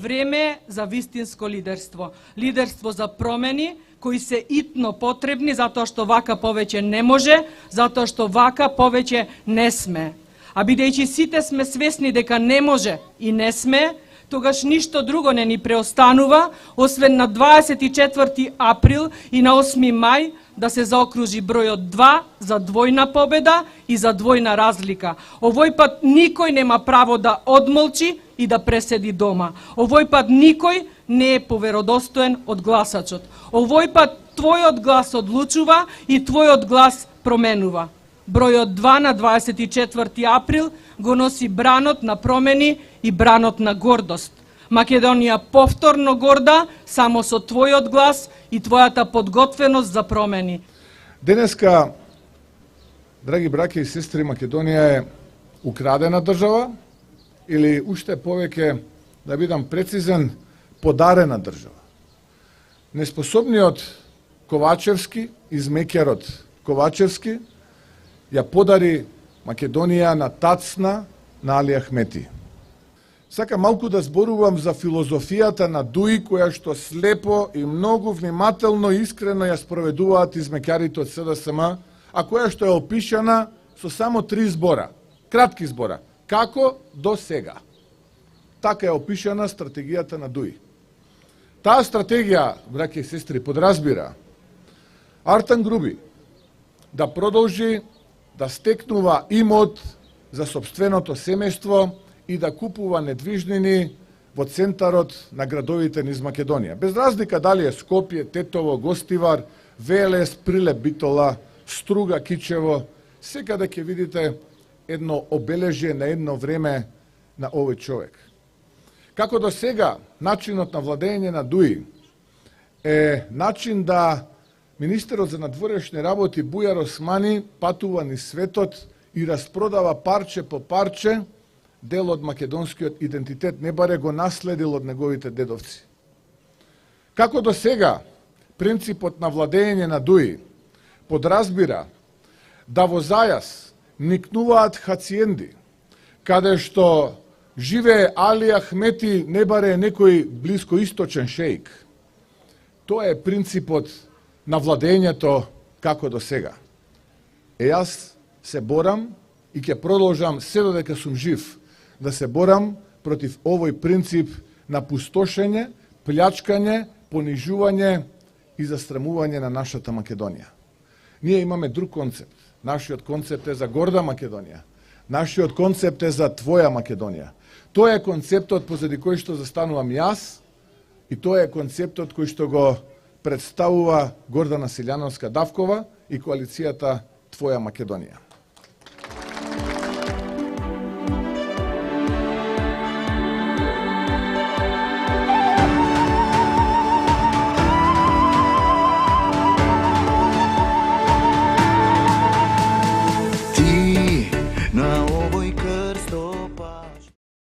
време за вистинско лидерство. Лидерство за промени кои се итно потребни, затоа што вака повеќе не може, затоа што вака повеќе не сме. А бидејќи сите сме свесни дека не може и не сме, тогаш ништо друго не ни преостанува, освен на 24 април и на 8 мај да се заокружи бројот 2 за двојна победа и за двојна разлика. Овој пат никој нема право да одмолчи и да преседи дома. Овој пат никој не е поверодостоен од гласачот. Овој пат твојот глас одлучува и твојот глас променува. Бројот 2 на 24 април го носи бранот на промени и бранот на гордост. Македонија повторно горда само со твојот глас и твојата подготвеност за промени. Денеска, драги браќа и сестри, Македонија е украдена држава или уште повеќе, да бидам прецизен, подарена држава. Неспособниот Ковачевски, измекерот Ковачевски, ја подари Македонија на тацна на Али Ахмети. Сакам малку да зборувам за филозофијата на Дуи, која што слепо и многу внимателно и искрено ја спроведуваат измекарите од СДСМ, а која што е опишана со само 3 збора, кратки збора. Како до сега. Така е опишана стратегијата на Дуи. Таа стратегија, браќа и сестри, подразбира Артан Груби да продолжи да стекнува имот за сопственото семејство и да купува недвижнини во центарот на градовите низ Македонија. Без разлика дали е Скопје, Тетово, Гостивар, Велес, Прилеп, Битола, Струга, Кичево, секаде ќе видите едно обележје на едно време на овој човек. Како до сега, начинот на владење на Дуи е начин да министерот за надворешни работи Бујар Османи патува низ светот и распродава парче по парче дел од македонскиот идентитет, не баре го наследил од неговите дедовци. Како до сега, принципот на владење на Дуи подразбира да во зајас никнуваат хациенди, каде што живее Али Ахмети, не баре некој блискоисточен шејк. Тоа е принципот на владењето како до сега. Јас се борам и ќе продолжам се додека сум жив да се борам против овој принцип на пустошење, плјачкање, понижување и застрамување на нашата Македонија. Ние имаме друг концепт. Нашиот концепт е за горда Македонија. Нашиот концепт е за твоја Македонија. Тоа е концептот позади кој што застанувам јас и тоа е концептот кој што го представува Гордана Силјановска-Давкова и коалицијата Твоја Македонија.